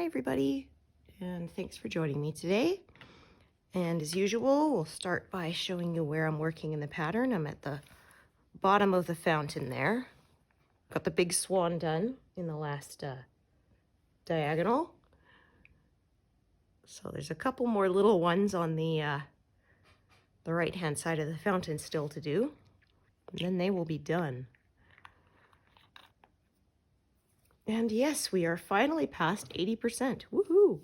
Hi everybody, and thanks for joining me today. And as usual, we'll start by showing you where I'm working in the pattern. I'm at the bottom of the fountain there. Got the big swan done in the last diagonal. So there's a couple more little ones on the right-hand side of the fountain still to do, and then they will be done. And yes, we are finally past 80%. Woohoo!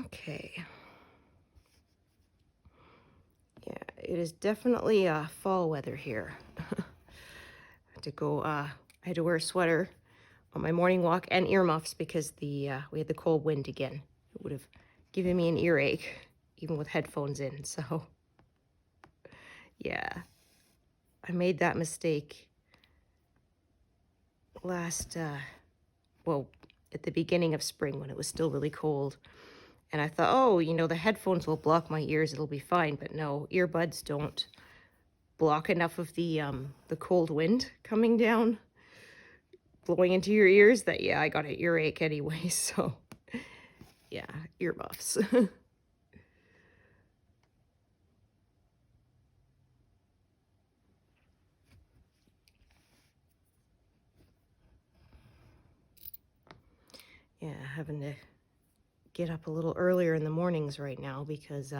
Okay. Yeah, it is definitely fall weather here. I had to wear a sweater on my morning walk and earmuffs because we had the cold wind again. It would have given me an earache, even with headphones in. So, yeah, I made that mistake at the beginning of spring when it was still really cold. And I thought, oh, the headphones will block my ears. It'll be fine. But no, earbuds don't block enough of the cold wind coming down, blowing into your ears that, yeah, I got an earache anyway. So, yeah, earmuffs. Yeah, having to get up a little earlier in the mornings right now because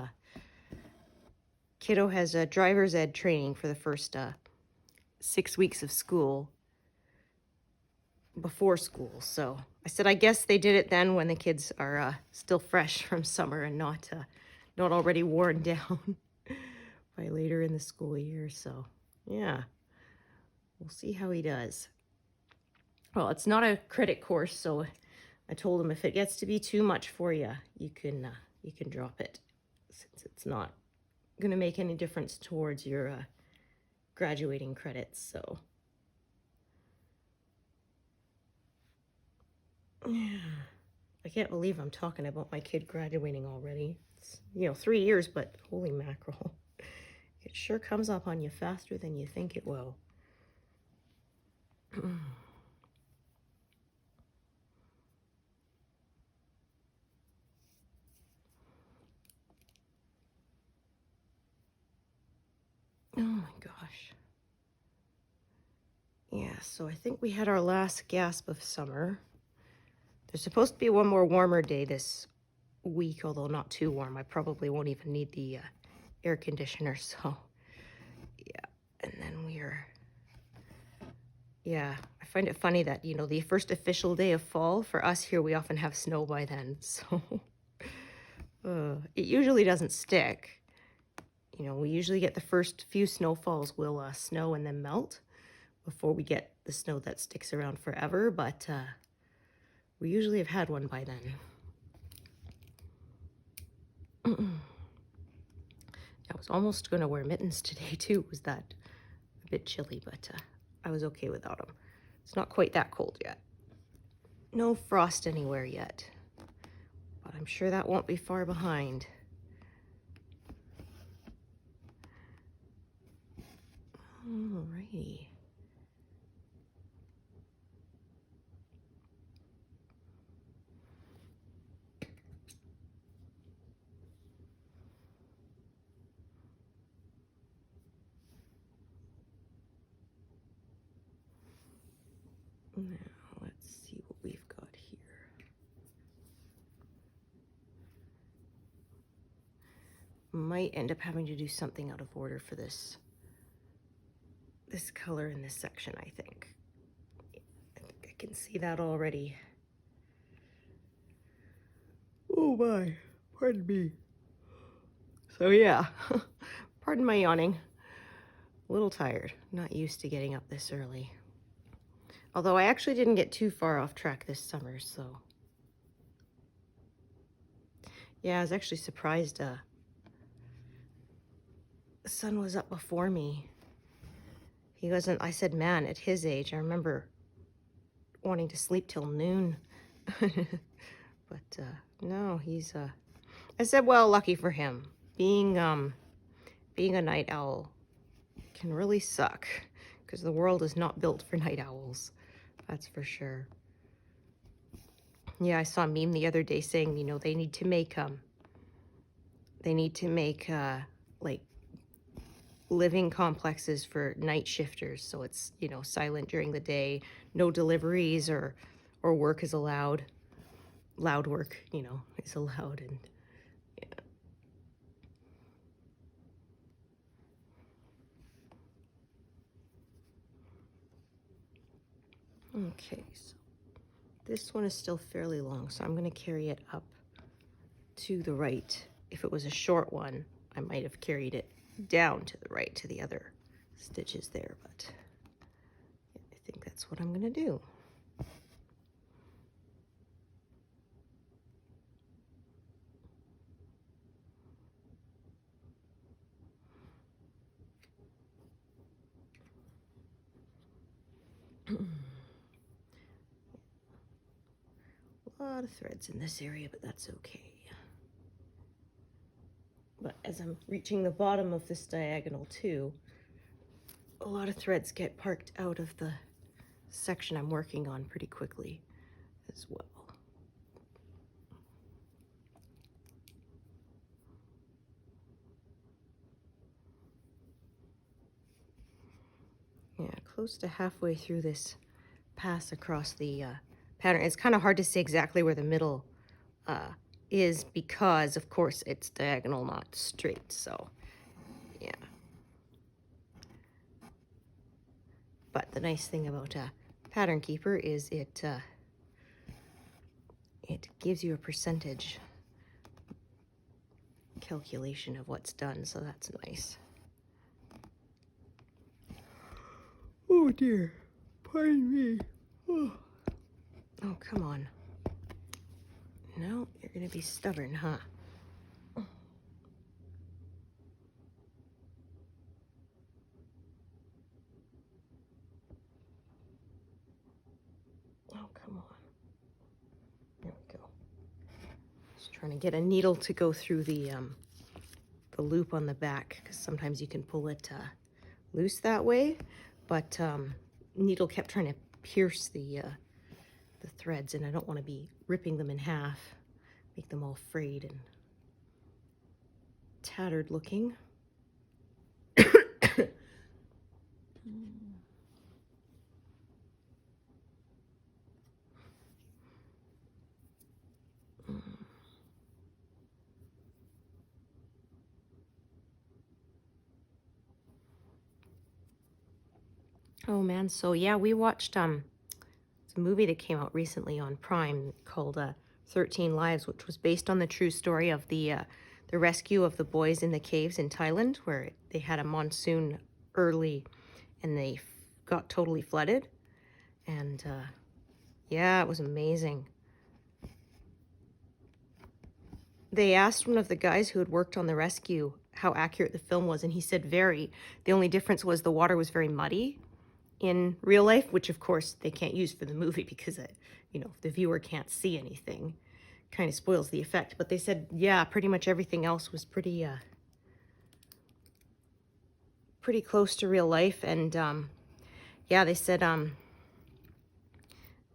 kiddo has a driver's ed training for the first 6 weeks of school before school. So I said, I guess they did it then when the kids are still fresh from summer and not already worn down by later in the school year. So yeah, we'll see how he does. Well, it's not a credit course, so I told him if it gets to be too much for you, you can drop it, since it's not going to make any difference towards your graduating credits. So yeah, I can't believe I'm talking about my kid graduating already. It's 3 years, but holy mackerel, it sure comes up on you faster than you think it will. Oh my gosh. Yeah, so I think we had our last gasp of summer. There's supposed to be one more warmer day this week, although not too warm. I probably won't even need the air conditioner, so yeah. And then I find it funny that, the first official day of fall, for us here, we often have snow by then, so it usually doesn't stick. We usually get the first few snowfalls will snow and then melt before we get the snow that sticks around forever, but we usually have had one by then. I was almost going to wear mittens today too. It was that a bit chilly, but I was okay without them. It's not quite that cold yet. No frost anywhere yet, but I'm sure that won't be far behind. Alrighty. Now, let's see what we've got here. Might end up having to do something out of order for this color in this section, I think. I think I can see that already. Oh my, pardon me. So yeah, pardon my yawning. A little tired, not used to getting up this early. Although I actually didn't get too far off track this summer, so. Yeah, I was actually surprised the sun was up before me. He wasn't, I said, man, at his age, I remember wanting to sleep till noon. But no, he's, I said, well, lucky for him. Being a night owl can really suck, because the world is not built for night owls. That's for sure. Yeah, I saw a meme the other day saying, you know, they need to make like living complexes for night shifters, so it's, you know, silent during the day, no deliveries or work is allowed. Loud work, you know, is allowed. And yeah. Okay, so this one is still fairly long, so I'm going to carry it up to the right. If it was a short one, I might have carried it down to the right to the other stitches there, but I think that's what I'm going to do. A lot of threads in this area, but that's okay. But as I'm reaching the bottom of this diagonal too, a lot of threads get parked out of the section I'm working on pretty quickly as well. Yeah, close to halfway through this pass across the pattern. It's kind of hard to say exactly where the middle is because, of course, it's diagonal, not straight. So, yeah. But the nice thing about Pattern Keeper is it gives you a percentage calculation of what's done, so that's nice. Oh dear, pardon me. Oh, come on. No, you're gonna be stubborn, huh? Oh, come on. There we go. Just trying to get a needle to go through the loop on the back, because sometimes you can pull it loose that way, but needle kept trying to pierce the threads, and I don't want to be ripping them in half, make them all frayed and tattered looking. Oh man, so yeah, we watched it's a movie that came out recently on Prime called 13 Lives, which was based on the true story of the rescue of the boys in the caves in Thailand, where they had a monsoon early and they got totally flooded. And yeah, it was amazing. They asked one of the guys who had worked on the rescue how accurate the film was, and he said very. The only difference was the water was very muddy in real life, which of course they can't use for the movie because you know, the viewer can't see anything. Kind of spoils the effect. But they said, yeah, pretty much everything else was pretty close to real life. And yeah, they said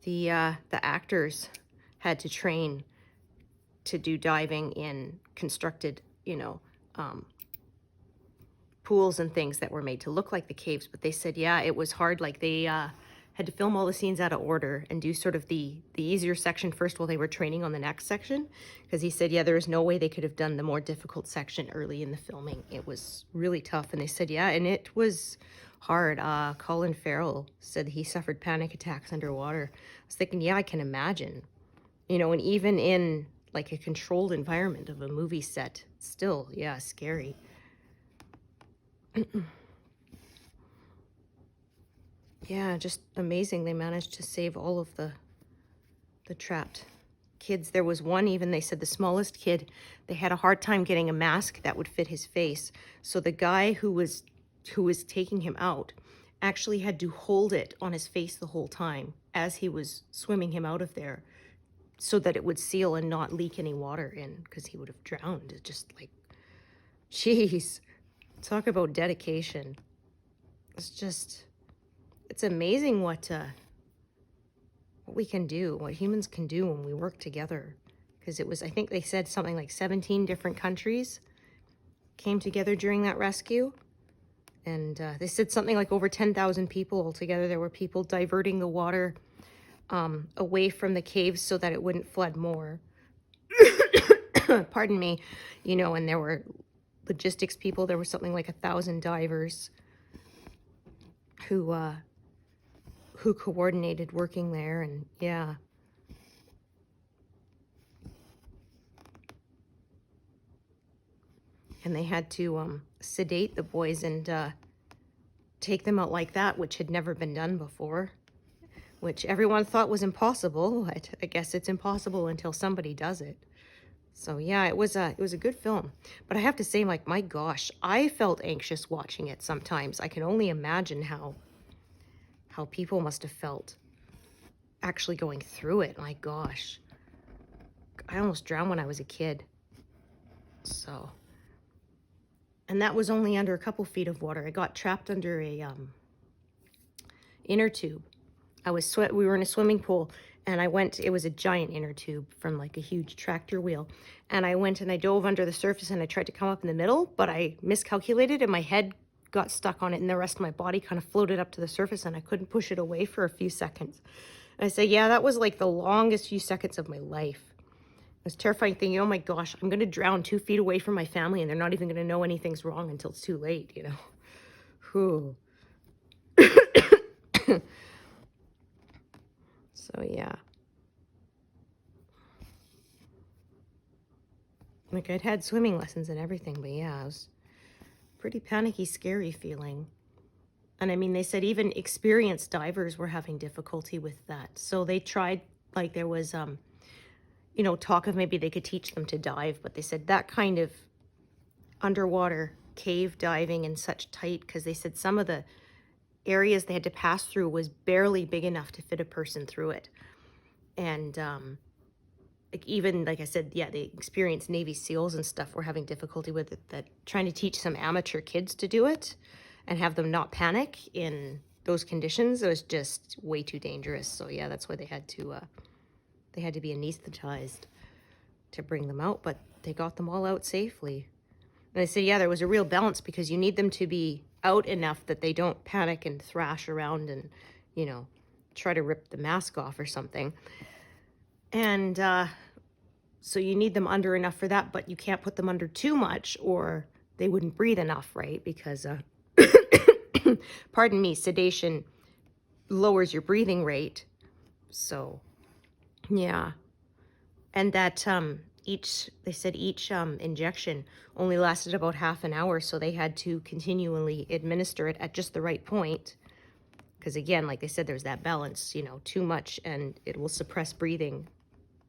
the actors had to train to do diving in constructed, you know, pools and things that were made to look like the caves. But they said, yeah, it was hard. Like they had to film all the scenes out of order and do sort of the easier section first while they were training on the next section. Because he said, yeah, there was no way they could have done the more difficult section early in the filming. It was really tough. And they said, yeah, and it was hard. Colin Farrell said he suffered panic attacks underwater. I was thinking, yeah, I can imagine. You know, and even in like a controlled environment of a movie set, still, yeah, scary. Yeah, just amazing. They managed to save all of the trapped kids. There was one, even they said the smallest kid, they had a hard time getting a mask that would fit his face. So the guy who was taking him out actually had to hold it on his face the whole time as he was swimming him out of there so that it would seal and not leak any water in, because he would have drowned. It's just like, jeez, talk about dedication. it's amazing what we can do, what humans can do when we work together. Because it was, I think they said something like 17 different countries came together during that rescue. And they said something like over 10,000 people altogether. There were people diverting the water away from the caves so that it wouldn't flood more. Pardon me. You know, and there were logistics people. There was something like 1,000 divers who coordinated working there. And yeah. And they had to sedate the boys and take them out like that, which had never been done before, which everyone thought was impossible. I guess it's impossible until somebody does it. So yeah, it was a good film. But I have to say, like, my gosh, I felt anxious watching it sometimes. I can only imagine how people must have felt actually going through it. My gosh. I almost drowned when I was a kid. So, and that was only under a couple feet of water. I got trapped under a inner tube. We were in a swimming pool, and it was a giant inner tube from like a huge tractor wheel. And I went and I dove under the surface and I tried to come up in the middle, but I miscalculated and my head got stuck on it and the rest of my body kind of floated up to the surface and I couldn't push it away for a few seconds. And I said, yeah, that was like the longest few seconds of my life. It was terrifying thinking, oh my gosh, I'm going to drown 2 feet away from my family and they're not even going to know anything's wrong until it's too late, you know. Whew. So yeah. Like, I'd had swimming lessons and everything, but yeah, it was pretty panicky, scary feeling. And I mean, they said even experienced divers were having difficulty with that. So they tried, like, there was, you know, talk of maybe they could teach them to dive, but they said that kind of underwater cave diving and such tight, because they said some of the areas they had to pass through was barely big enough to fit a person through it. And like, even, like I said, yeah, the experienced Navy SEALs and stuff were having difficulty with it, that trying to teach some amateur kids to do it and have them not panic in those conditions, it was just way too dangerous. So yeah, that's why they had to be anesthetized to bring them out, but they got them all out safely. And I said, yeah, there was a real balance, because you need them to be out enough that they don't panic and thrash around and, you know, try to rip the mask off or something. And so you need them under enough for that, but you can't put them under too much or they wouldn't breathe enough, right? Because, pardon me, sedation lowers your breathing rate. So, yeah. And that they said each injection only lasted about half an hour, so they had to continually administer it at just the right point. Because again, like they said, there's that balance, you know, too much and it will suppress breathing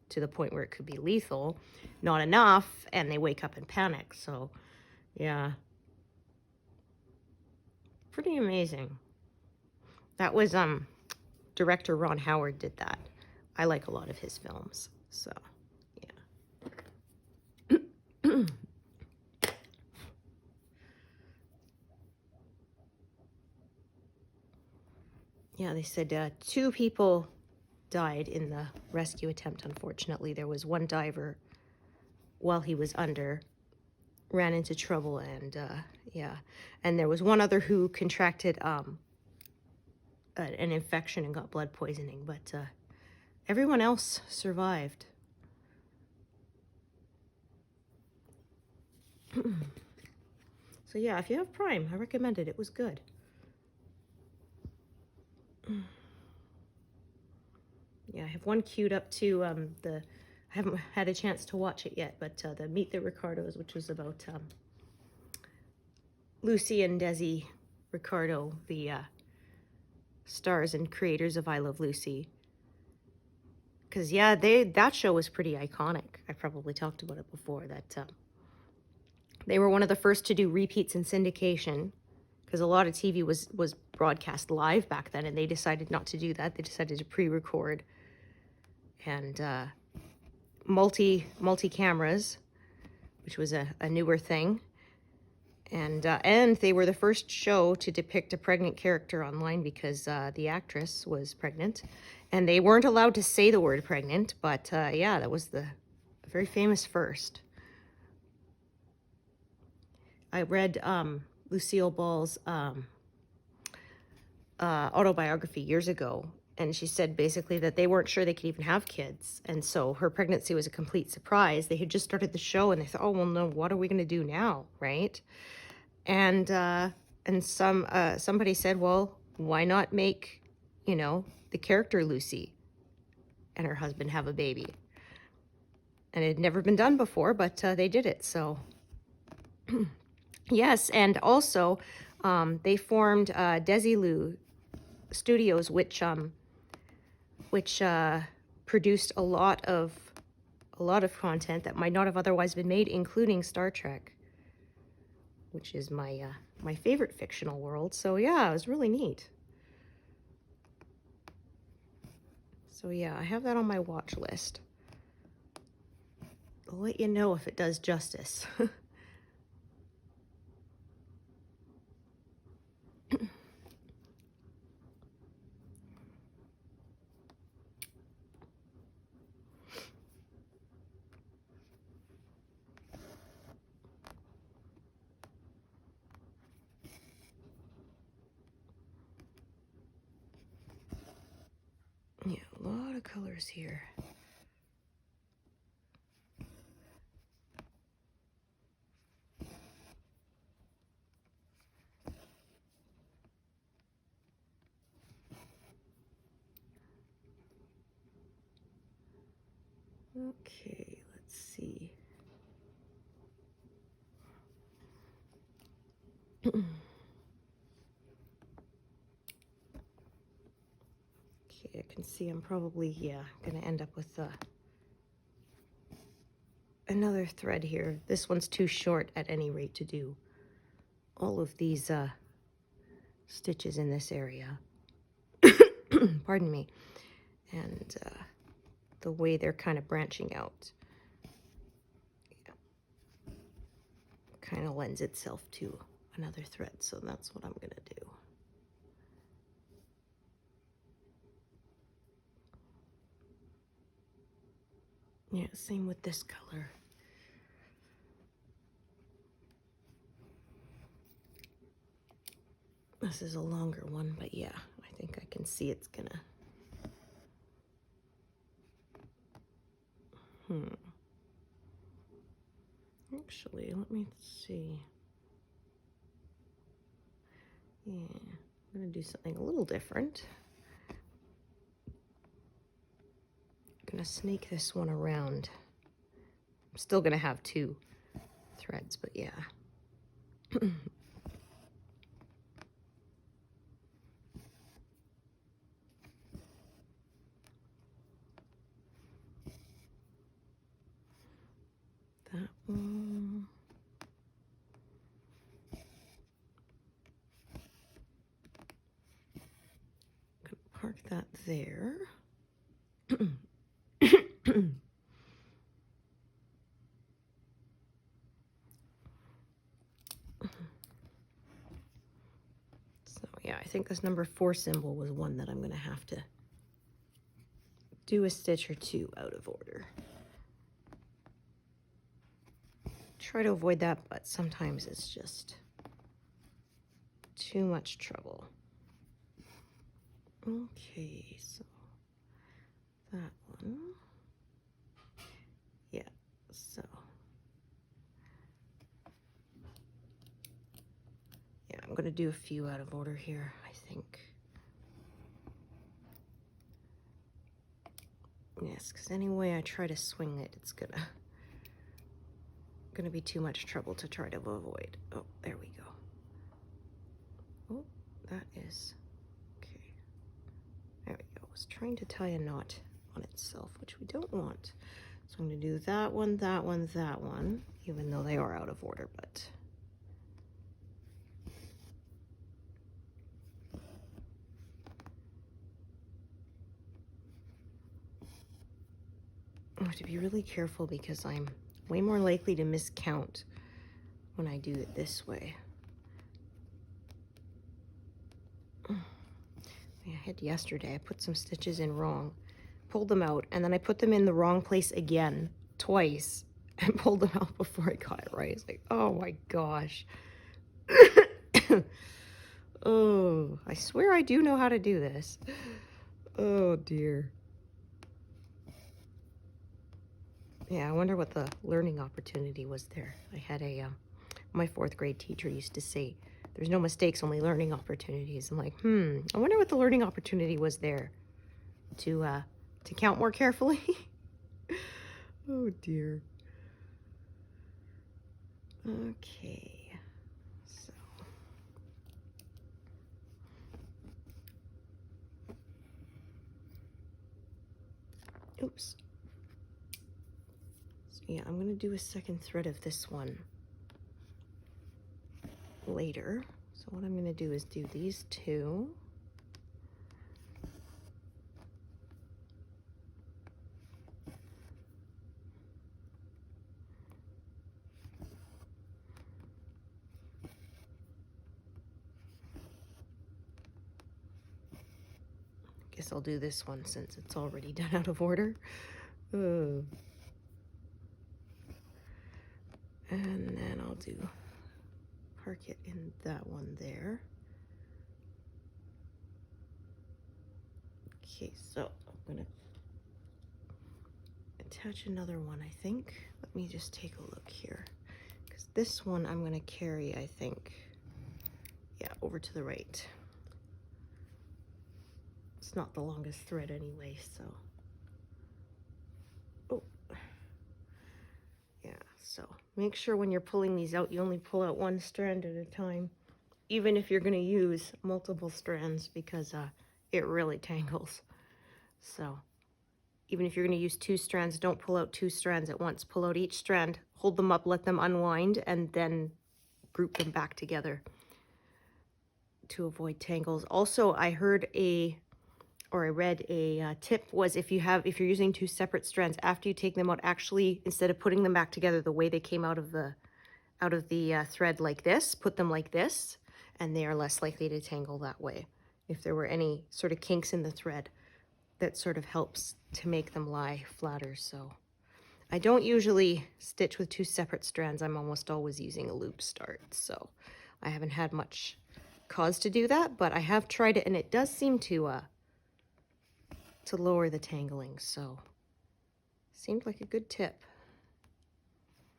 to the point where it could be lethal. Not enough, and they wake up and panic. So, yeah. Pretty amazing. That was, director Ron Howard did that. I like a lot of his films, so, yeah. Yeah, they said 2 people died in the rescue attempt, unfortunately. There was one diver, while he was under, ran into trouble, and yeah. And there was one other who contracted an infection and got blood poisoning, but everyone else survived. So yeah, if you have Prime, I recommend it. It was good. Yeah, I have one queued up to I haven't had a chance to watch it yet, but the Meet the Ricardos, which was about Lucy and Desi Ricardo, the stars and creators of I Love Lucy. Because yeah, that show was pretty iconic. I probably talked about it before, that they were one of the first to do repeats in syndication, because a lot of TV was broadcast live back then, and they decided not to do that. They decided to pre-record and multi cameras, which was a newer thing. And they were the first show to depict a pregnant character online because the actress was pregnant. And they weren't allowed to say the word pregnant, but yeah, that was the very famous first. I read Lucille Ball's autobiography years ago, and she said basically that they weren't sure they could even have kids, and so her pregnancy was a complete surprise. They had just started the show, and they thought, oh well, no, what are we going to do now, right? And somebody said, well, why not make, you know, the character Lucy and her husband have a baby? And it had never been done before, but they did it. So yes, and also they formed Desi Studios, which produced a lot of content that might not have otherwise been made, including Star Trek, which is my my favorite fictional world. So yeah, it was really neat. So yeah, I have that on my watch list. I'll let you know if it does justice. Yeah, a lot of colors here. Okay, let's see. Okay, I can see I'm probably, yeah, gonna end up with another thread here. This one's too short at any rate to do all of these stitches in this area. Pardon me. And the way they're kind of branching out, yeah, kind of lends itself to another thread. So that's what I'm gonna do. Yeah, same with this color. This is a longer one, but yeah, I think I can see it's gonna. Actually, let me see. Yeah, I'm gonna do something a little different. I'm gonna snake this one around. I'm still gonna have two threads, but yeah. That one. Gonna park that there. So yeah, I think this number 4 symbol was one that I'm gonna have to do a stitch or two out of order. Try to avoid that, but sometimes it's just too much trouble. Okay, so that one. Yeah, so. Yeah, I'm gonna do a few out of order here, I think. Yes, because any way I try to swing it, it's gonna be too much trouble to try to avoid. Oh, there we go. Oh, that is, okay. There we go. I was trying to tie a knot on itself, which we don't want. So I'm gonna do that one, that one, that one, even though they are out of order, but. I have to be really careful because I'm way more likely to miscount when I do it this way. I had yesterday, I put some stitches in wrong, pulled them out, and then I put them in the wrong place again, twice, and pulled them out before I got it right. It's like, oh my gosh. Oh, I swear I do know how to do this. Oh dear. Yeah, I wonder what the learning opportunity was there. I had my 4th grade teacher used to say, there's no mistakes, only learning opportunities. I'm like, I wonder what the learning opportunity was there to count more carefully. Oh dear. Okay, so. Oops. So yeah, I'm gonna do a second thread of this one later. So what I'm gonna do is do these 2. Guess I'll do this one since it's already done out of order. And then I'll park it in that one there. Okay, so I'm gonna attach another one, I think. Let me just take a look here. Because this one I'm gonna carry, I think, yeah, over to the right. It's not the longest thread anyway, so. Oh, yeah, so make sure when you're pulling these out, you only pull out one strand at a time, even if you're gonna use multiple strands, because it really tangles. So even if you're gonna use 2 strands, don't pull out 2 strands at once. Pull out each strand, hold them up, let them unwind, and then group them back together to avoid tangles. Also, I read a tip was if you're using 2 separate strands, after you take them out, actually, instead of putting them back together the way they came out of the thread like this, put them like this, and they are less likely to tangle that way. If there were any sort of kinks in the thread, that sort of helps to make them lie flatter. So I don't usually stitch with 2 separate strands. I'm almost always using a loop start, so I haven't had much cause to do that, but I have tried it, and it does seem to lower the tangling, so seemed like a good tip.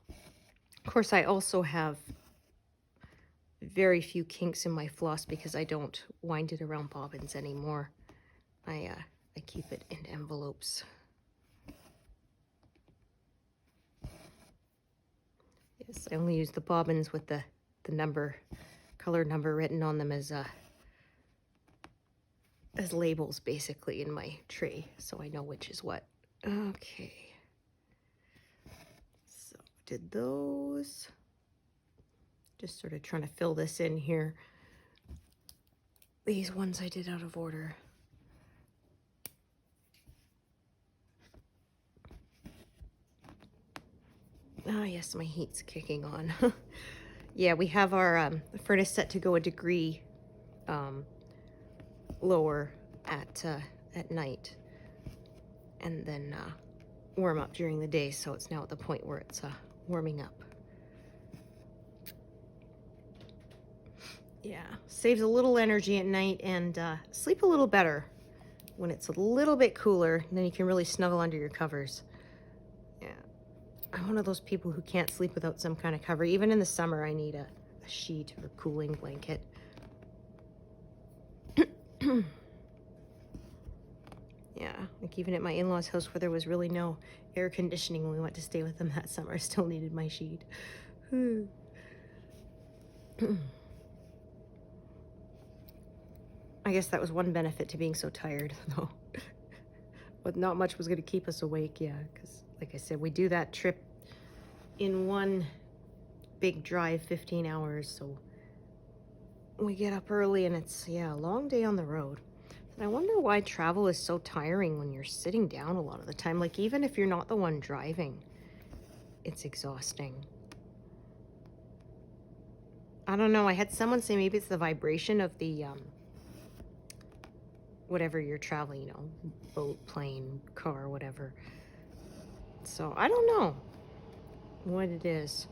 Of course, I also have very few kinks in my floss because I don't wind it around bobbins anymore. I keep it in envelopes. Yes, I only use the bobbins with the color number written on them as labels, basically, in my tray, so I know which is what. Okay. So did those. Just sort of trying to fill this in here. These ones I did out of order. Ah, yes, my heat's kicking on. Yeah, we have our furnace set to go a degree lower at night, and then warm up during the day, so it's now at the point where it's warming up. Yeah, saves a little energy at night, and sleep a little better when it's a little bit cooler, and then you can really snuggle under your covers. Yeah, I'm one of those people who can't sleep without some kind of cover. Even in the summer, I need a sheet or cooling blanket. Yeah, like even at my in-laws' house where there was really no air conditioning when we went to stay with them that summer, I still needed my sheet. I guess that was one benefit to being so tired, though. But not much was going to keep us awake, yeah, because, like I said, we do that trip in one big drive, 15 hours, so we get up early, and it's, yeah, a long day on the road. And I wonder why travel is so tiring when you're sitting down a lot of the time. Like, even if you're not the one driving, it's exhausting. I don't know. I had someone say maybe it's the vibration of the, whatever you're traveling, you know, boat, plane, car, whatever. So I don't know what it is.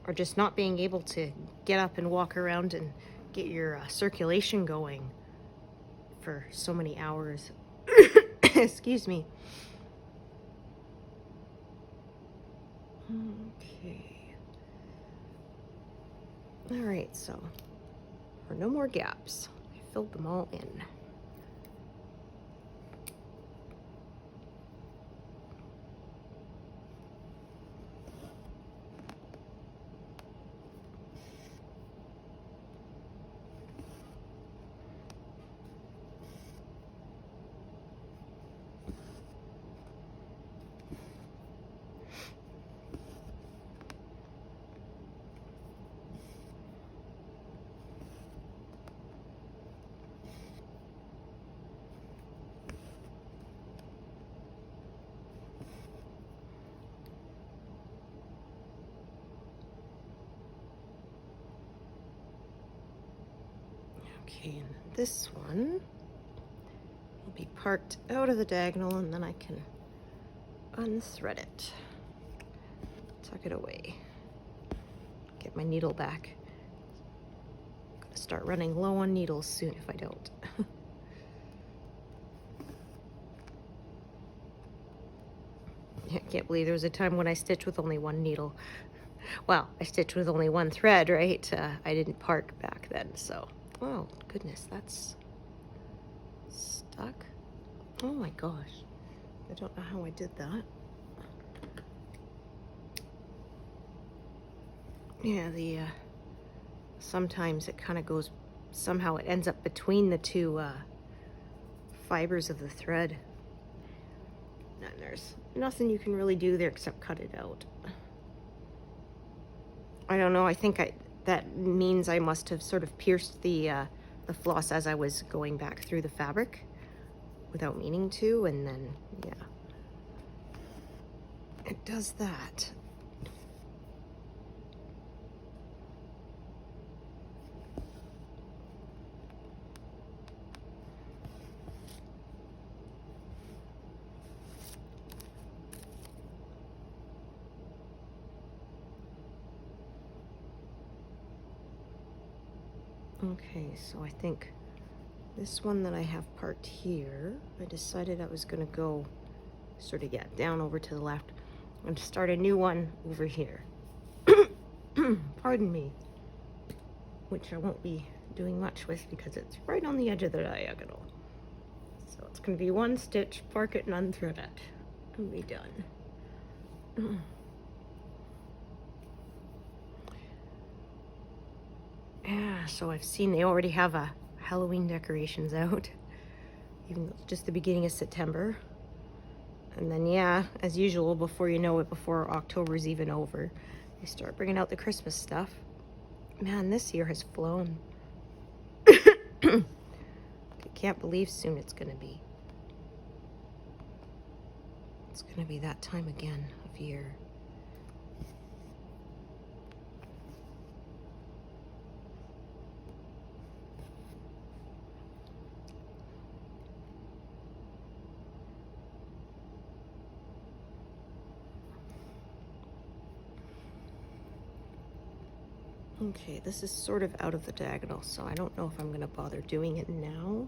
Or just not being able to get up and walk around and get your circulation going for so many hours. Excuse me. Okay. All right, so for no more gaps, I filled them all in. Okay, and this one will be parked out of the diagonal, and then I can unthread it, tuck it away, get my needle back. I'm gonna start running low on needles soon if I don't. I can't believe there was a time when I stitched with only one needle. Well, I stitched with only one thread, right? I didn't park back then, so. Oh, goodness, that's stuck. Oh my gosh. I don't know how I did that. Yeah, sometimes it kind of goes, somehow it ends up between the two fibers of the thread. And there's nothing you can really do there except cut it out. I don't know, I think that means I must have sort of pierced the floss as I was going back through the fabric without meaning to, and then, yeah. It does that. Okay, so I think this one that I have parked here, I decided I was gonna go sort of, yeah, down over to the left and start a new one over here. Pardon me. Which I won't be doing much with because it's right on the edge of the diagonal. So it's gonna be one stitch, park it and unthread it, and be done. Yeah, so I've seen they already have Halloween decorations out, even though it's just the beginning of September. And then, yeah, as usual, before you know it, before October's even over, they start bringing out the Christmas stuff. Man, this year has flown. I can't believe soon it's gonna be. It's gonna be that time again of year. Okay, this is sort of out of the diagonal, so I don't know if I'm gonna bother doing it now.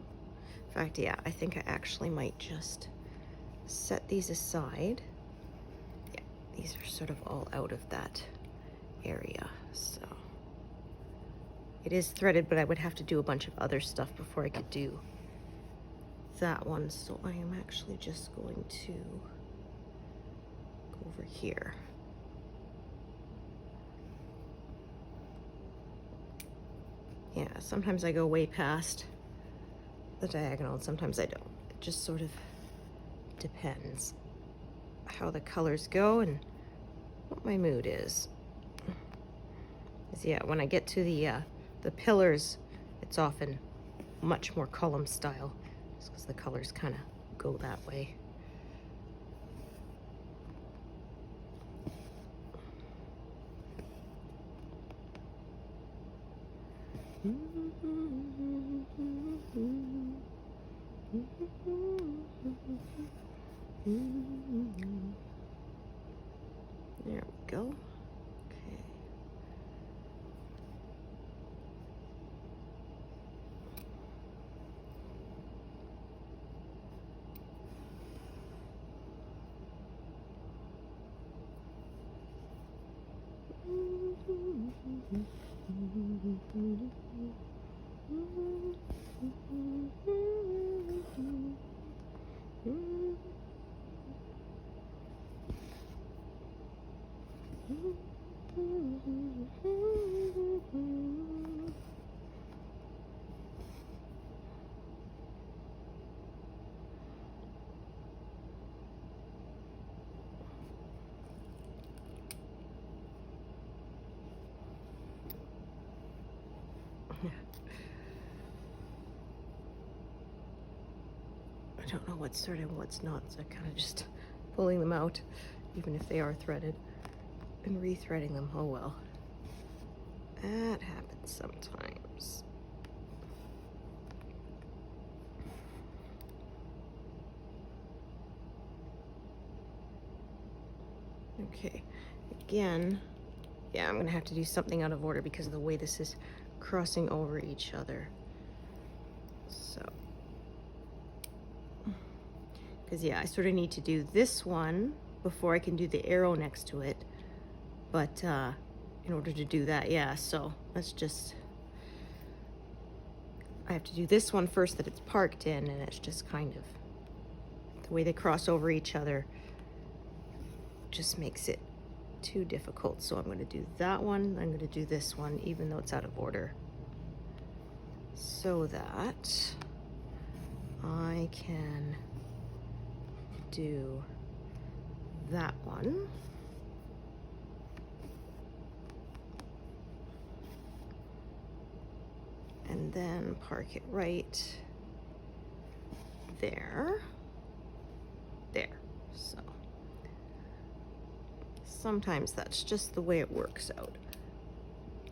In fact, yeah, I think I actually might just set these aside. Yeah, these are sort of all out of that area, so. It is threaded, but I would have to do a bunch of other stuff before I could do that one, so I am actually just going to go over here. Yeah, sometimes I go way past the diagonal and sometimes I don't. It just sort of depends how the colors go and what my mood is. 'Cause yeah, when I get to the pillars, it's often much more column style, just because the colors kind of go that way. I don't know what's threaded and what's not, so I'm kind of just pulling them out, even if they are threaded, and rethreading them. Oh well. That happens sometimes. Okay, again, yeah, I'm gonna have to do something out of order because of the way this is crossing over each other. So, because yeah, I sort of need to do this one before I can do the arrow next to it. But in order to do that, yeah, so let's just, I have to do this one first that it's parked in, and it's just kind of, the way they cross over each other just makes it too difficult. So I'm going to do that one, I'm going to do this one, even though it's out of order, so that I can do that one. And then park it right there. There. So sometimes that's just the way it works out.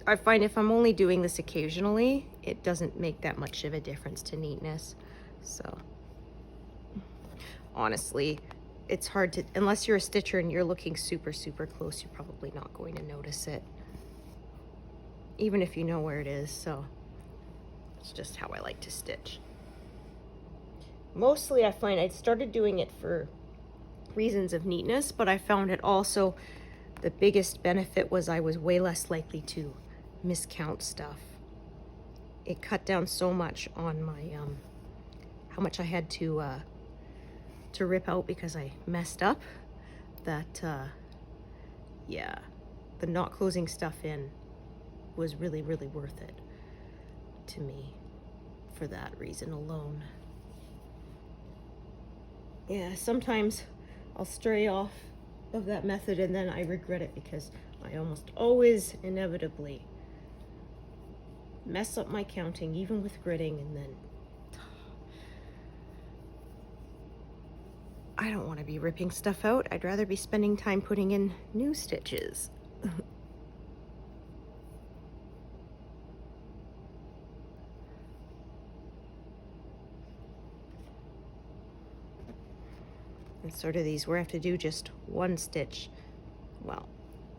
I find if I'm only doing this occasionally, it doesn't make that much of a difference to neatness. So honestly, it's hard to, unless you're a stitcher and you're looking super, super close, you're probably not going to notice it, even if you know where it is. So it's just how I like to stitch. Mostly I find I started doing it for reasons of neatness, but I found it also, the biggest benefit was I was way less likely to miscount stuff. It cut down so much on my, how much I had to rip out because I messed up, that, yeah, the not closing stuff in was really, really worth it to me for that reason alone. Yeah, sometimes I'll stray off of that method and then I regret it because I almost always inevitably mess up my counting, even with gridding, and then I don't want to be ripping stuff out. I'd rather be spending time putting in new stitches. And sort of these where I have to do just one stitch. Well,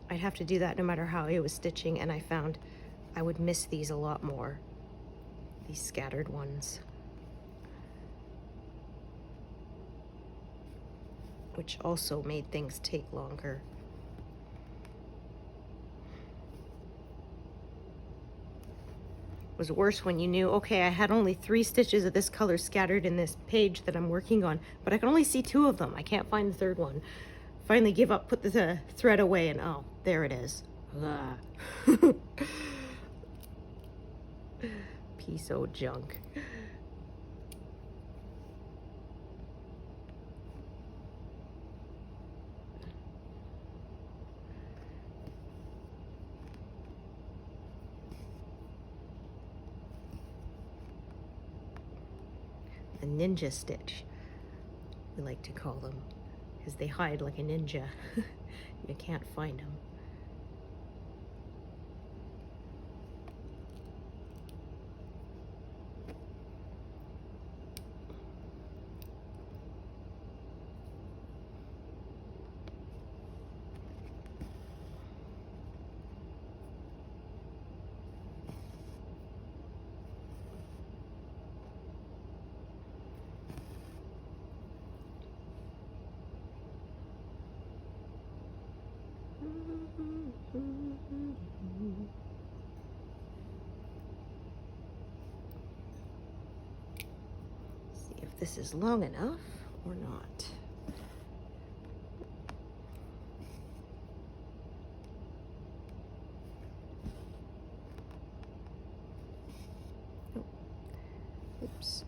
I'd have to do that no matter how I was stitching, and I found I would miss these a lot more, these scattered ones, which also made things take longer. It was worse when you knew, okay, I had only 3 stitches of this color scattered in this page that I'm working on, but I can only see 2 of them. I can't find the 3rd one. Finally give up, put the thread away, and oh, there it is. Piece of junk. A ninja stitch, we like to call them, because they hide like a ninja. You can't find them. See if this is long enough or not. Oh, oops,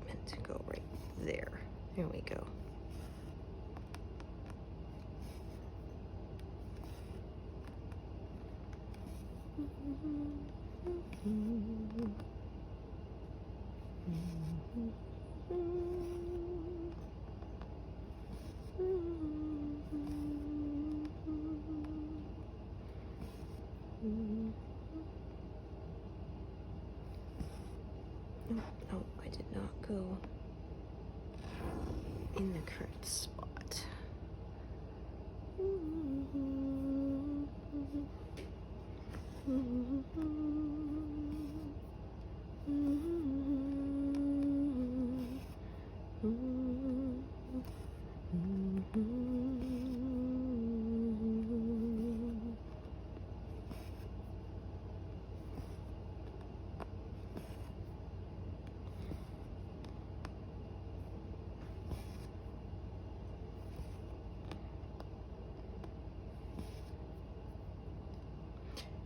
meant to go right there. There we go. Oh, no, I did not go in the correct spot.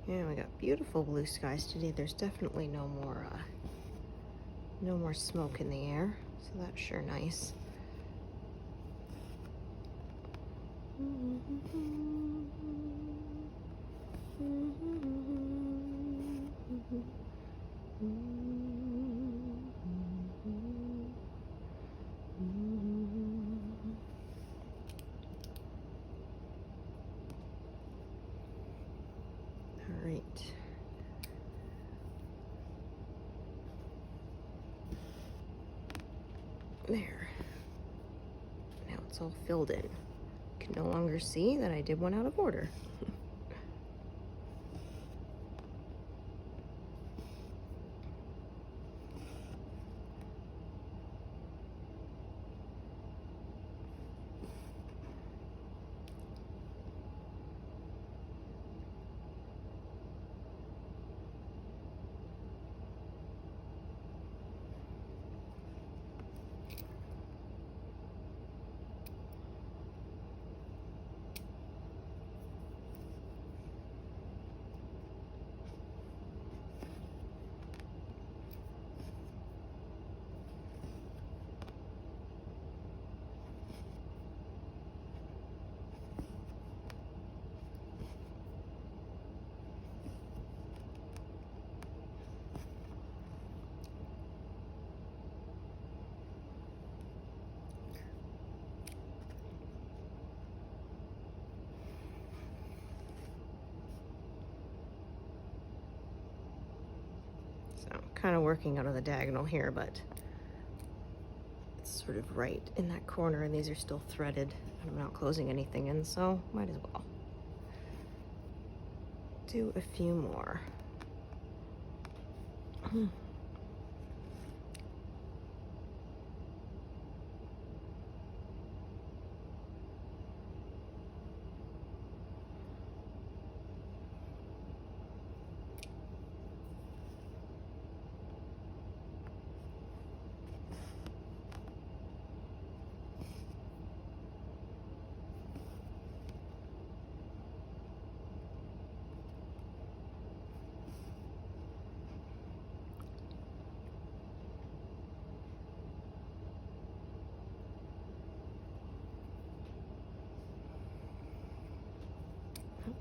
Yeah, we got beautiful blue skies today. There's definitely no more smoke in the air, so that's sure nice. All right. There. Now it's all filled in. Can no longer see that I did one out of order. So I'm kind of working out of the diagonal here, but it's sort of right in that corner, and these are still threaded, and I'm not closing anything in, so might as well do a few more.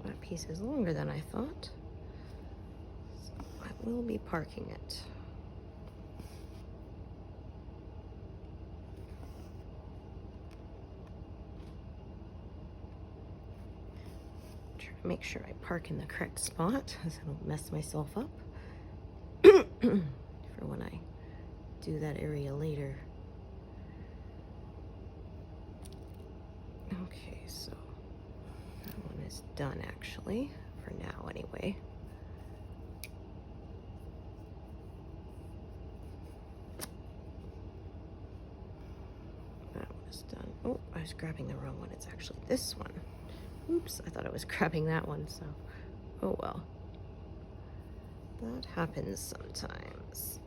That piece is longer than I thought, so I will be parking it. Try to make sure I park in the correct spot, so I don't mess myself up for when I do that area later. Okay, so that one is done actually, for now anyway. That one is done. Oh, I was grabbing the wrong one. It's actually this one. Oops, I thought I was grabbing that one, so oh well. That happens sometimes.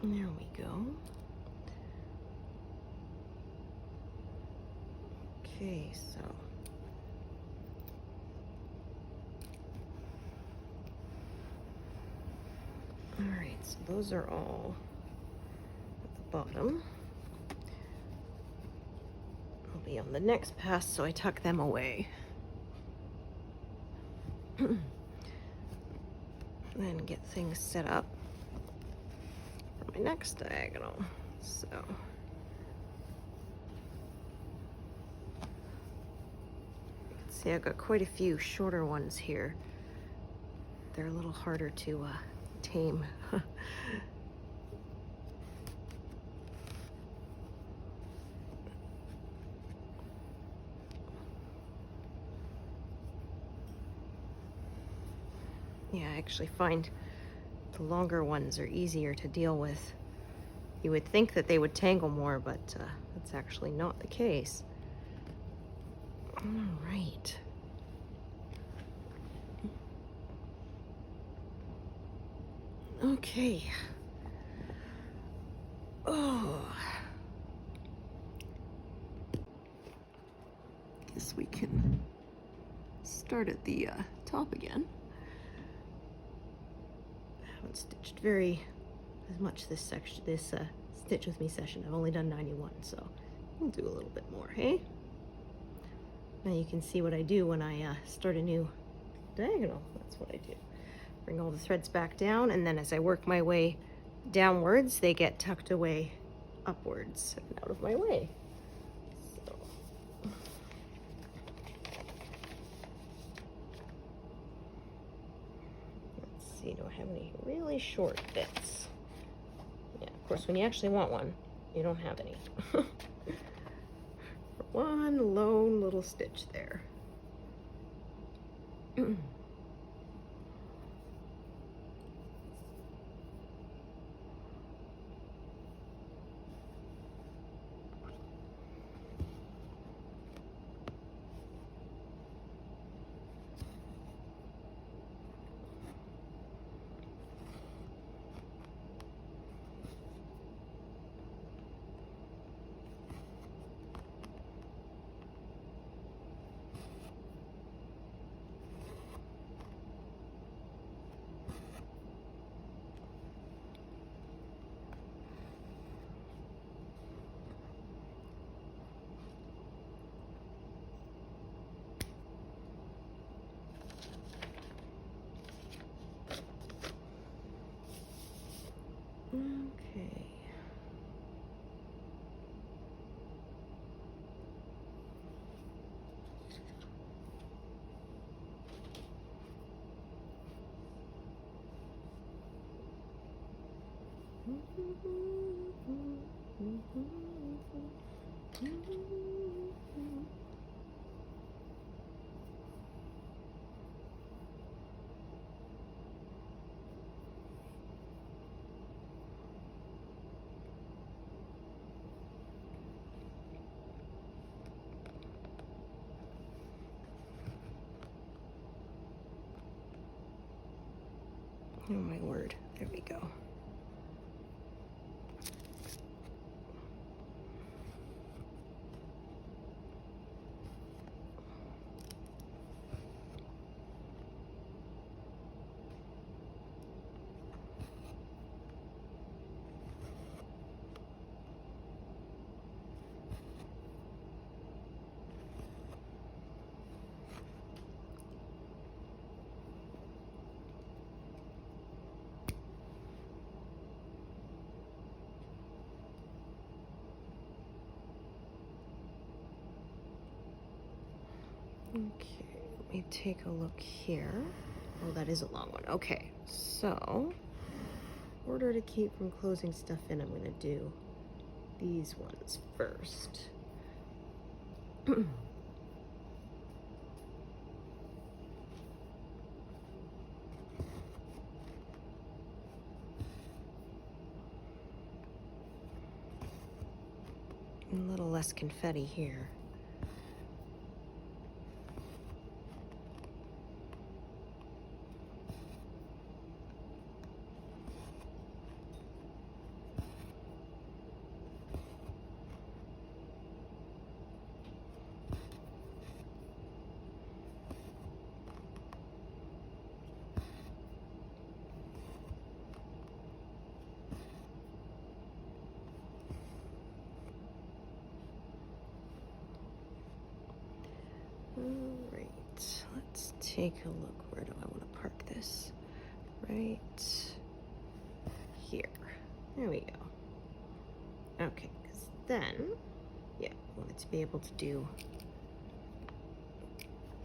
There we go. Okay, so all right, so those are all at the bottom. I'll be on the next pass, so I tuck them away. Then get things set up for my next diagonal. So See, I've got quite a few shorter ones here. They're a little harder to tame. Yeah, I actually find the longer ones are easier to deal with. You would think that they would tangle more, but that's actually not the case. All right. Okay. Oh. Guess we can start at the top again. I haven't stitched as much this section, Stitch With Me session. I've only done 91, so we'll do a little bit more, hey? Now you can see what I do when I start a new diagonal. That's what I do. Bring all the threads back down, and then as I work my way downwards, they get tucked away upwards and out of my way. So. Let's see, do I have any really short bits? Yeah, of course, when you actually want one, you don't have any. One lone little stitch there. Okay. Oh my word, there we go. Okay, let me take a look here. Oh, that is a long one. Okay, so in order to keep from closing stuff in, I'm going to do these ones first. A little less confetti here. All right, let's take a look. Where do I want to park this? Right here. There we go. Okay, because then, yeah, I want it to be able to do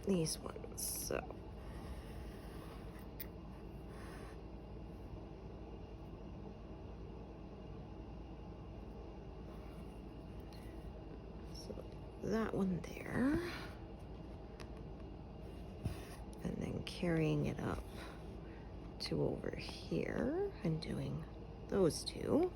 these ones. So that one there, and then carrying it up to over here and doing those two.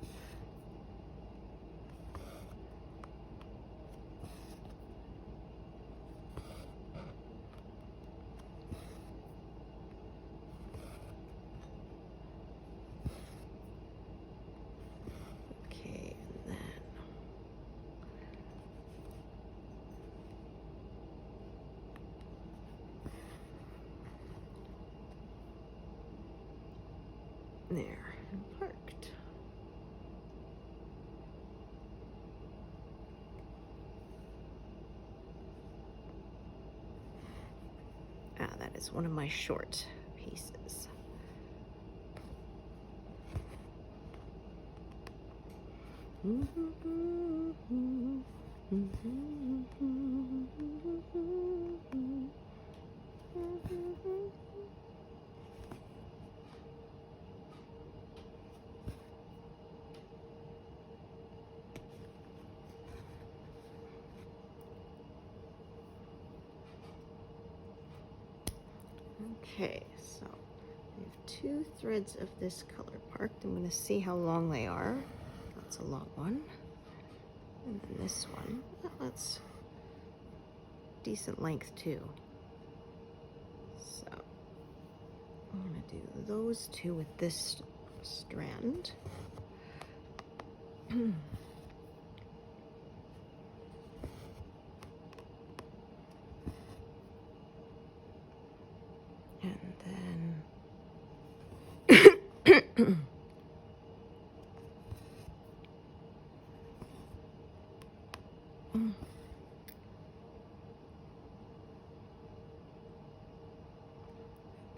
Okay, and then there, and parked. Ah, that is one of my short pieces. Okay, so I have 2 threads of this color parked. I'm going to see how long they are. That's a long one. And then this one, well, that's decent length too. So I'm going to do those 2 with this strand. And then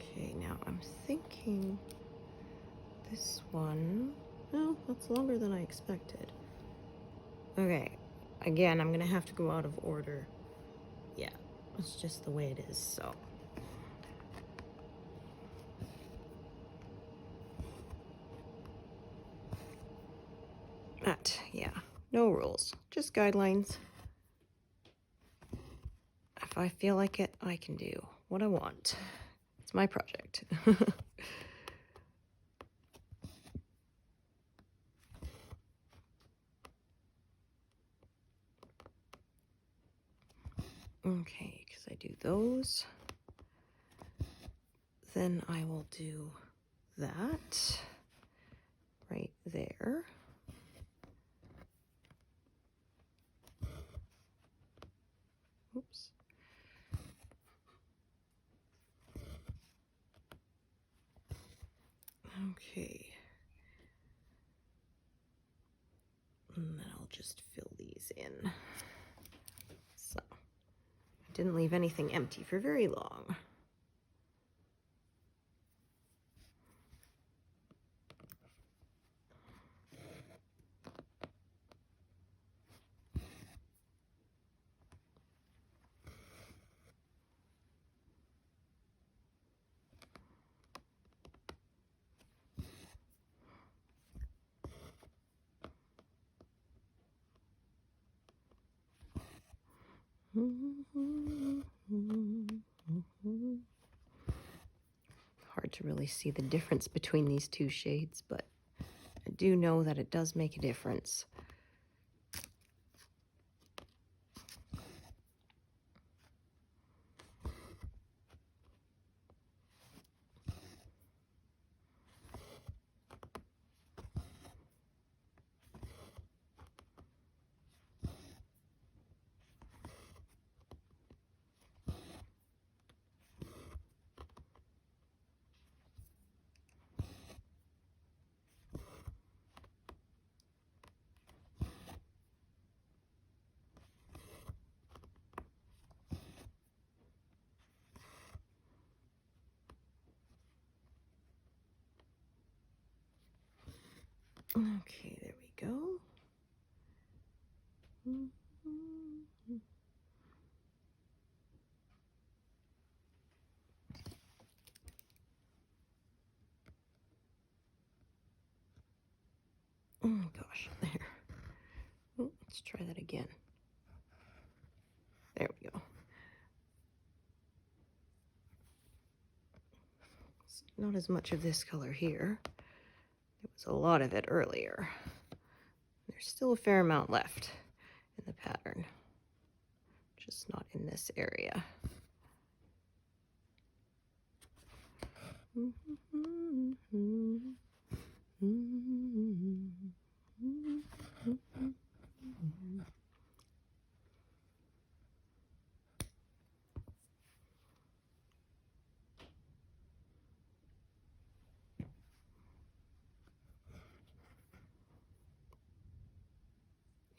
okay, now I'm thinking this one, oh, that's longer than I expected. Okay, again, I'm gonna have to go out of order. Yeah, it's just the way it is, so. But yeah, no rules, just guidelines. If I feel like it, I can do what I want. It's my project. Okay, because I do those. Then I will do that right there. Oops. Okay. And then I'll just fill these in. So, I didn't leave anything empty for very long. Hard to really see the difference between these 2 shades, but I do know that it does make a difference. Okay, there we go. Oh gosh, there. Oh, let's try that again. There we go. It's not as much of this color here. There was a lot of it earlier. There's still a fair amount left in the pattern, just not in this area.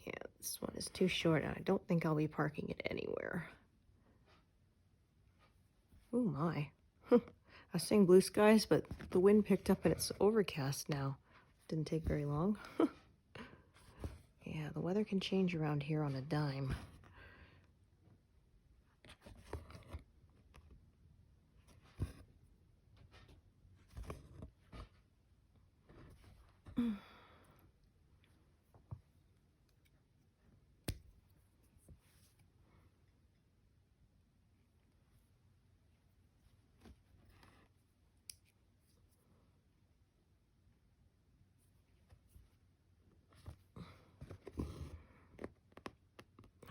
Yeah, this one is too short, and I don't think I'll be parking it anywhere. Oh my. I was saying blue skies, but the wind picked up and it's overcast now. Didn't take very long. Yeah, the weather can change around here on a dime.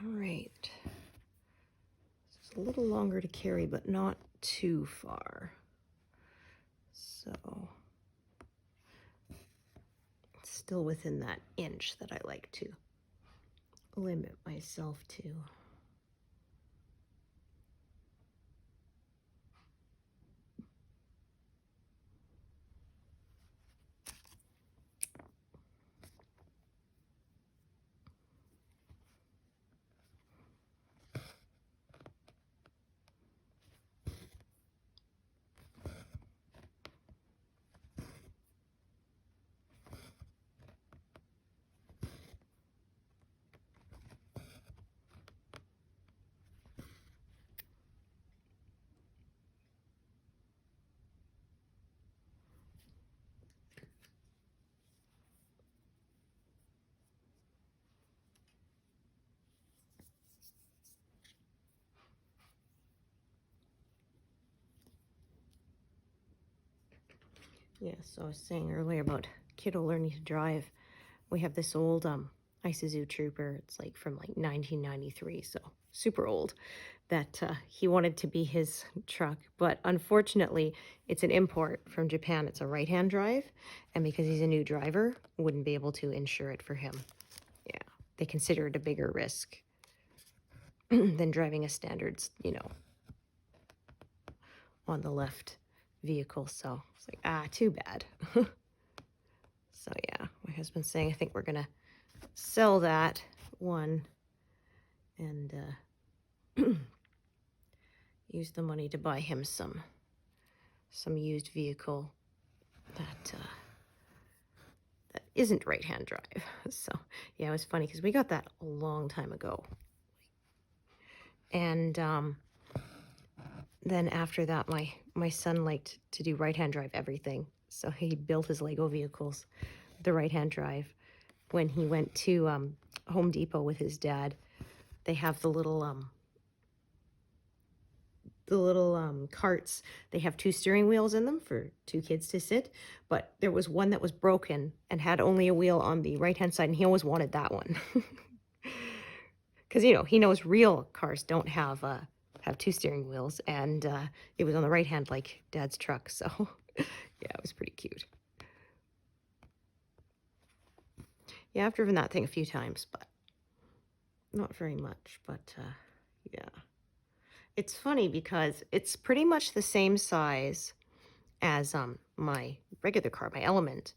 All right. It's a little longer to carry, but not too far. So it's still within that inch that I like to limit myself to. Yeah, so I was saying earlier about kiddo learning to drive. We have this old Isuzu Trooper. It's like from like 1993, so super old, that he wanted to be his truck. But unfortunately, it's an import from Japan. It's a right-hand drive, and because he's a new driver, wouldn't be able to insure it for him. Yeah, they consider it a bigger risk than driving a standard, you know, on the left vehicle. So it's like, too bad. So yeah, my husband's saying, I think we're gonna sell that one and use the money to buy him some used vehicle that that isn't right-hand drive. So yeah, it was funny because we got that a long time ago, and then after that, my son liked to do right-hand drive everything, so he built his Lego vehicles the right-hand drive. When he went to Home Depot with his dad, they have the little carts. They have 2 steering wheels in them for 2 kids to sit, but there was one that was broken and had only a wheel on the right-hand side, and he always wanted that one. Because, you know, he knows real cars don't have 2 steering wheels, and it was on the right hand like Dad's truck, so yeah, it was pretty cute. Yeah, I've driven that thing a few times, but not very much, but yeah. It's funny because it's pretty much the same size as my regular car, my Element,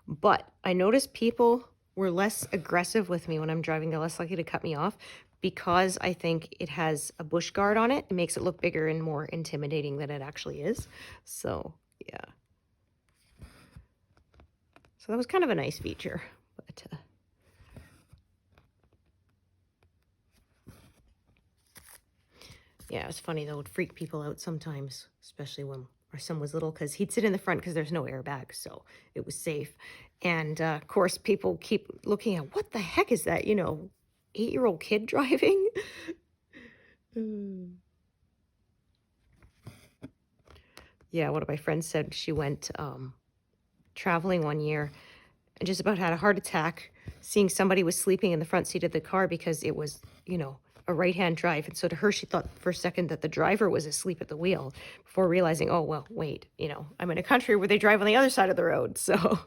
but I noticed people were less aggressive with me when I'm driving. They're less likely to cut me off because I think it has a bush guard on it. It makes it look bigger and more intimidating than it actually is. So yeah. So that was kind of a nice feature, but yeah, it was funny though. It would freak people out sometimes, especially when our son was little, because he'd sit in the front because there's no airbag, so it was safe. And of course, people keep looking at, what the heck is that? 8-year-old kid driving? Mm. Yeah, one of my friends said she went traveling one year and just about had a heart attack seeing somebody was sleeping in the front seat of the car because it was, a right-hand drive. And so to her, she thought for a second that the driver was asleep at the wheel before realizing, oh, well, wait, I'm in a country where they drive on the other side of the road. So.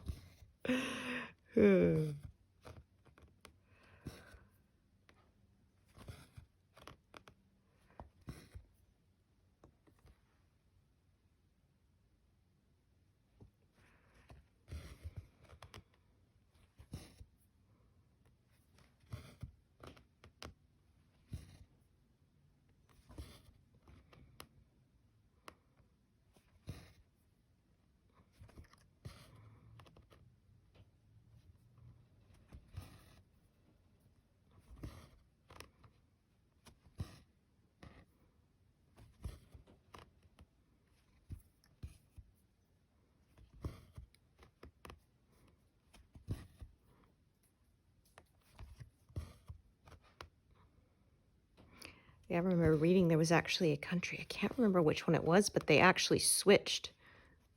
Yeah, I remember reading there was actually a country, I can't remember which one it was, but they actually switched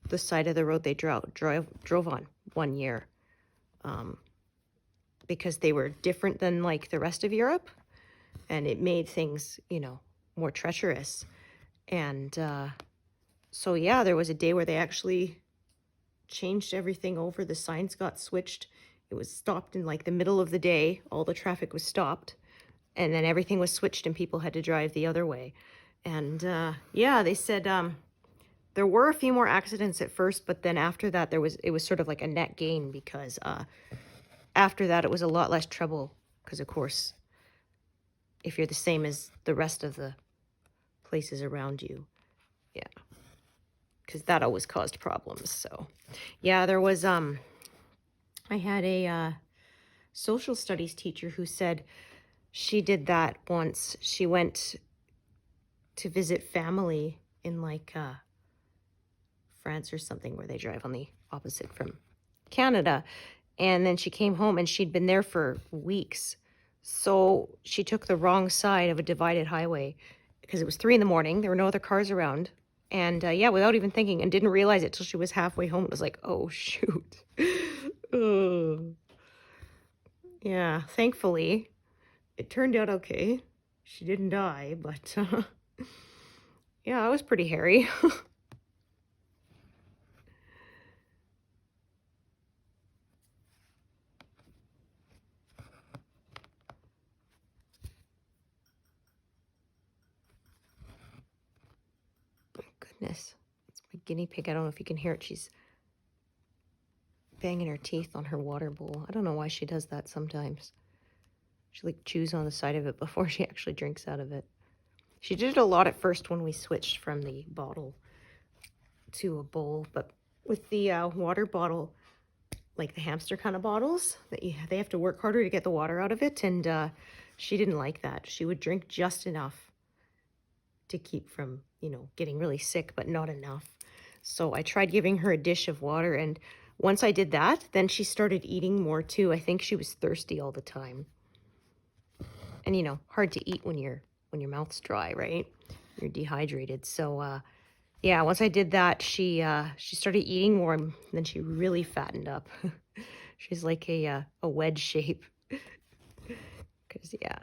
the side of the road they drove on one year, because they were different than like the rest of Europe, and it made things, more treacherous. And so yeah, there was a day where they actually changed everything over. The signs got switched. It was stopped in like the middle of the day. All the traffic was stopped. And then everything was switched and people had to drive the other way. And yeah, they said there were a few more accidents at first, but then after that, it was sort of like a net gain, because after that, it was a lot less trouble. Because, of course, if you're the same as the rest of the places around you, yeah, because that always caused problems. So yeah, there was, I had a social studies teacher who said she did that once. She went to visit family in like France or something, where they drive on the opposite from Canada. And then she came home and she'd been there for weeks. So she took the wrong side of a divided highway because it was 3 a.m. There were no other cars around. And yeah, without even thinking, and didn't realize it till she was halfway home. It was like, oh, shoot. Ugh. Yeah, thankfully, it turned out okay. She didn't die, but yeah, it was pretty hairy. Goodness. It's my guinea pig. I don't know if you can hear it. She's banging her teeth on her water bowl. I don't know why she does that sometimes. She like chews on the side of it before she actually drinks out of it. She did it a lot at first when we switched from the bottle to a bowl, but with the water bottle, like the hamster kind of bottles, they have to work harder to get the water out of it, and she didn't like that. She would drink just enough to keep from, getting really sick, but not enough. So I tried giving her a dish of water, and once I did that, then she started eating more too. I think she was thirsty all the time. And hard to eat when your mouth's dry, right? You're dehydrated. So yeah, once I did that, she started eating more, and then she really fattened up. She's like a wedge shape. Cause yeah,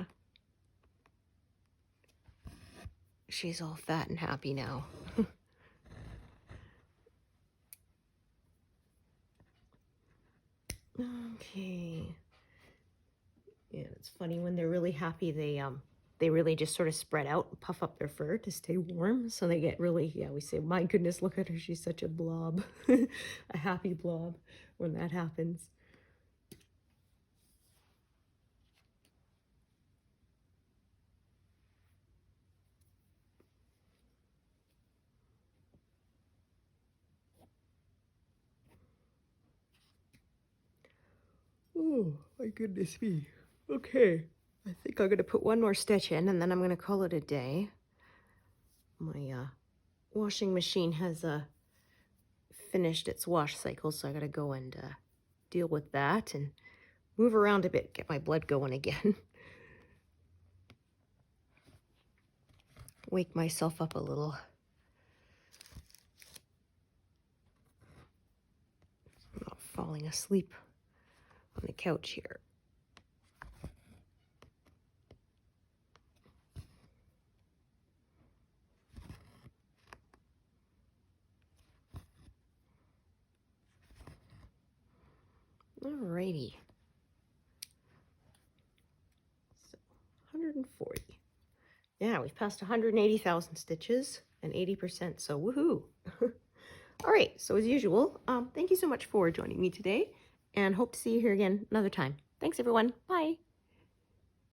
she's all fat and happy now. Okay. Yeah, it's funny when they're really happy, they really just sort of spread out and puff up their fur to stay warm. So they get really, yeah, we say, my goodness, look at her, she's such a blob. A happy blob when that happens. Oh, my goodness me. Okay. I think I'm going to put one more stitch in, and then I'm going to call it a day. My washing machine has a finished its wash cycle, so I gotta go and deal with that and move around a bit, get my blood going again. Wake myself up a little. I'm not falling asleep on the couch here. Alrighty. So 140. Yeah, we've passed 180,000 stitches and 80%, so woohoo. All right, so as usual, thank you so much for joining me today, and hope to see you here again another time. Thanks, everyone. Bye.